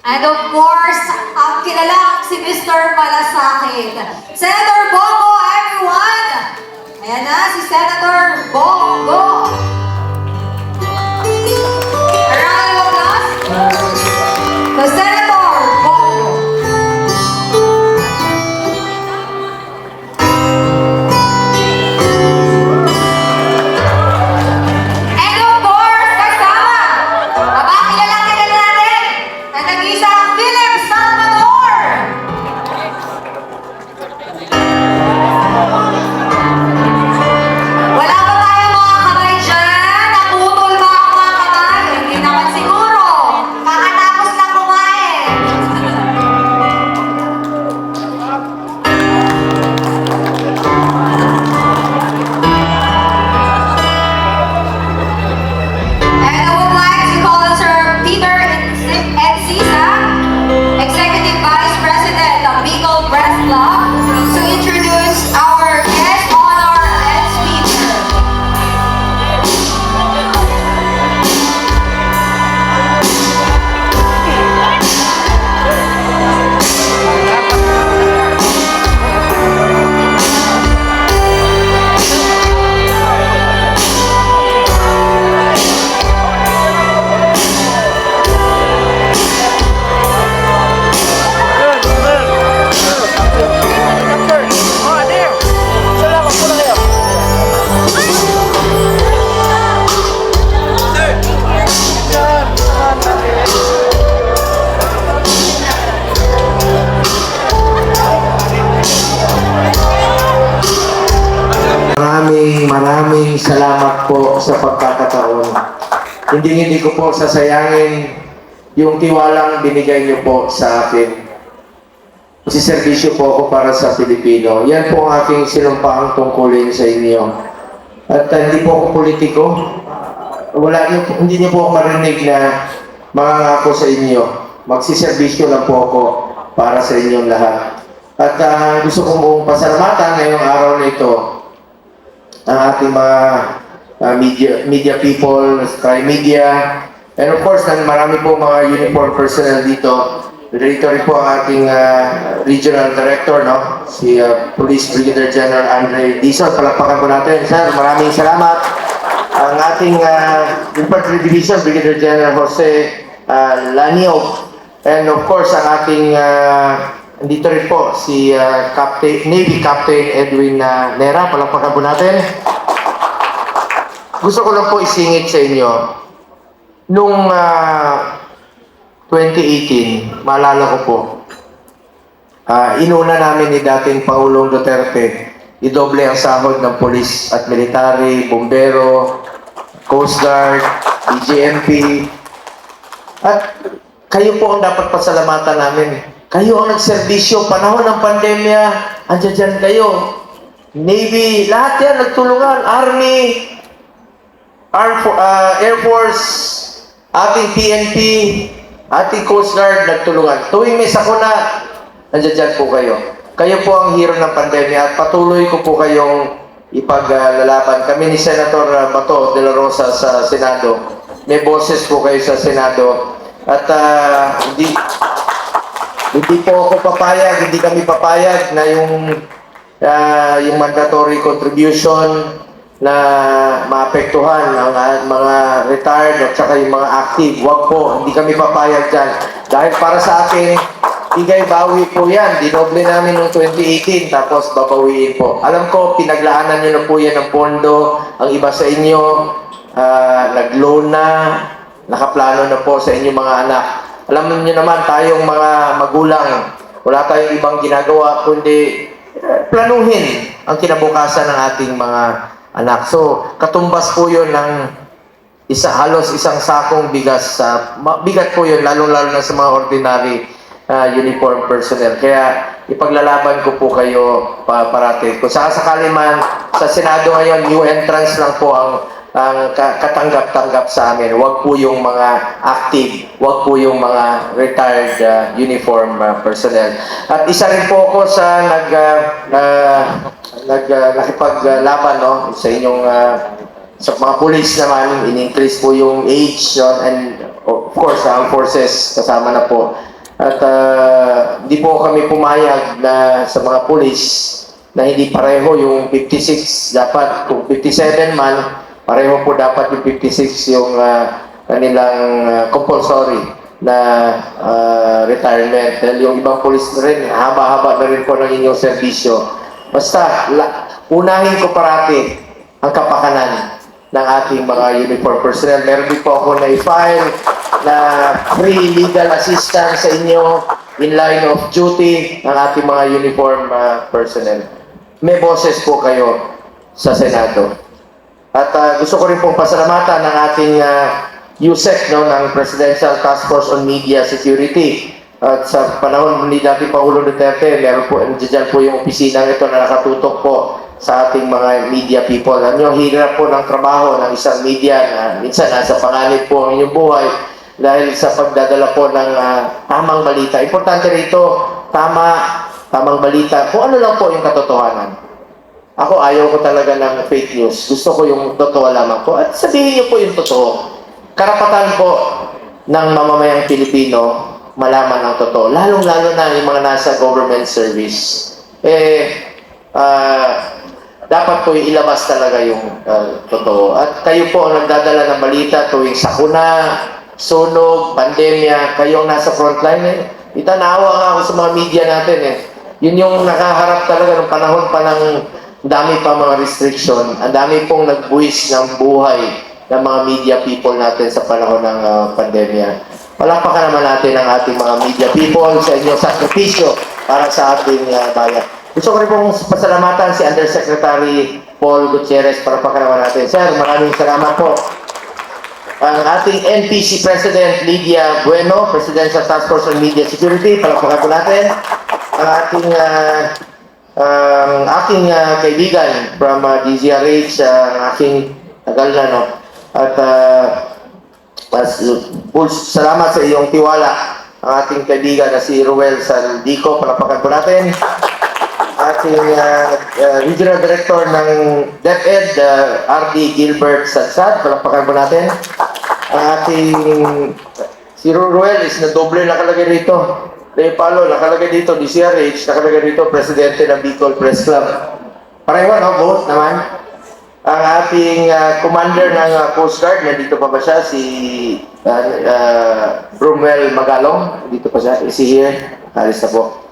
And of course, ang kilalang si Mr. Malasakit. Senator Bongo, everyone! Ayan na, si Senator Bongo. A round of applause. The Senator Bongo. And of course, kasama, kilalang natin, na nag-isang Philip Salvador. Wala ba tayong mga kamay dyan? Naputol ba ang mga kamay? Hindi naman siguro. Kakatapos lang kumain. And I would like to call on Sir Peter Encisa, Executive Vice President of Bicol Press Club, to introduce our guest honor and speaker. Maraming salamat po sa pagkakataon. Hindi ko po sasayangin yung tiwalang binigay niyo po sa akin. Magsiservisyo po ako para sa Pilipino. Yan po ang aking sinumpaang tungkulin sa inyo. At hindi po ako politiko. Hindi niyo po ako marinig na mangangako sa inyo. Magsiservisyo lang po ako para sa inyong lahat. At gusto kong buong pasalamatan ngayong araw na ito ang ating mga media people, Sky Media, and of course, marami po mga uniform personnel dito. Dito rin po ang ating regional director, no? Si Police Brigadier General Andre Dizon. Palakpakan po natin. Sir, maraming salamat. Ang ating Infantry Division, Brigadier General Jose Lanio. And of course, ang ating dito rin po si Navy Captain Edwin Nera. Palakpakan po natin. Gusto ko lang po isingit sa inyo. Nung 2018, maalala ko po, inuna namin ni dating Pangulong Duterte, idoble ang sahod ng polis at military, bombero, Coast Guard, DGMP. At kayo po ang dapat pasalamatan namin. Kayo ang nagserbisyo, panahon ng pandemya, andyan dyan kayo. Navy, lahat yan nagtulungan. Army, Air Force, ating PNP, ating Coast Guard nagtulungan. Tuwing may sakuna, andyan dyan po kayo. Kayo po ang hero ng pandemya at patuloy ko po kayong ipaglalaban. Kami ni Senator Bato de la Rosa sa Senado. May boses po kayo sa Senado. At hindi po ako papayag, hindi kami papayag na yung mandatory contribution na maapektuhan ang mga retired at saka yung mga active. Wag po, hindi kami papayag dyan. Dahil para sa akin, bigay bawi po yan. Dinoble namin noong 2018, tapos babawiin po. Alam ko, pinaglaanan nyo na po yan ng pondo. Ang iba sa inyo, nag-loan na, nakaplano na po sa inyong mga anak. Alam niyo naman, tayong mga magulang, wala tayong ibang ginagawa, kundi planuhin ang kinabukasan ng ating mga anak. So, katumbas po yun ng halos isang sakong bigas. Bigat po yun, lalo-lalo na sa mga ordinary uniform personnel. Kaya, ipaglalaban ko po kayo parati. Kung sakasakali man, sa Senado ngayon, new entrance lang po ang katanggap-tanggap sa amin. Huwag po yung mga active, huwag po yung mga retired uniform personnel. At isa rin po ako sa nakipaglaban, no, sa inyong sa mga police naman, in-increase po yung age, and of course, ang forces kasama na po. At di po kami pumayag na sa mga pulis na hindi pareho yung 56. Dapat kung 57 man, pareho po dapat yung 56 yung kanilang compulsory na retirement. Dahil yung ibang pulis rin, haba-haba na rin po ng inyong serbisyo. Basta, unahin ko parati ang kapakanan ng ating mga uniform personnel. Meron din po ako na-file na free legal assistance sa inyo in line of duty ng ating mga uniform personnel. May boses po kayo sa Senado. At gusto ko rin pong pasalamatan ng ating USEC, no, ng Presidential Task Force on Media Security. At sa panahon ni dating Pangulo Duterte, meron po, dyan po yung opisina ito na nakatutok po sa ating mga media people. Ano, hirap po ng trabaho ng isang media na minsan nasa panganib po ang inyong buhay dahil sa pagdadala po ng tamang balita. Importante rito, tamang balita. Kung ano lang po yung katotohanan. Ako, ayaw ko talaga ng fake news. Gusto ko yung totoo lamang po. At sabihin niyo po yung totoo. Karapatan po ng mamamayang Pilipino malaman ang totoo. Lalong-lalo na yung mga nasa government service. Dapat po ilabas talaga yung totoo. At kayo po ang nagdadala ng balita tuwing sakuna, sunog, pandemya, kayo ang nasa frontline eh. Itanawa nga ako sa mga media natin eh. Yun yung nakaharap talaga ng panahon pa ng dami pa mga restriction. Ang dami pong nagbuwis ng buhay ng mga media people natin sa panahon ng pandemya. Palakpakan naman natin ang ating mga media people sa inyong sakripisyo para sa ating bayan. Gusto ko rin pong pasalamatan si Undersecretary Paul Gutierrez. Palakpakan naman natin. Sir, maraming salamat po. Ang ating NPC President Lydia Bueno, Presidential Task Force on Media Security. Palakpakan po natin. Ang aking kaibigan from DZRH, ang aking tagal na, no? At salamat sa iyong tiwala. Ang ating kaibigan na si Ruel Saldico, palapakan po natin. Ating Regional Director ng DepEd, RD Gilbert Sadsad, palapakan po natin. Ang ating si Ruel is na doble nakalagay rito. Ray Palo, nakalagay dito, DCRH, nakalagay dito, Presidente ng Bicol Press Club. Pareho, no? Both naman. Ang ating commander ng Coast Guard, nandito pa ba siya? Si Brumwell Magalong, dito pa siya. Is he here? Alis na po.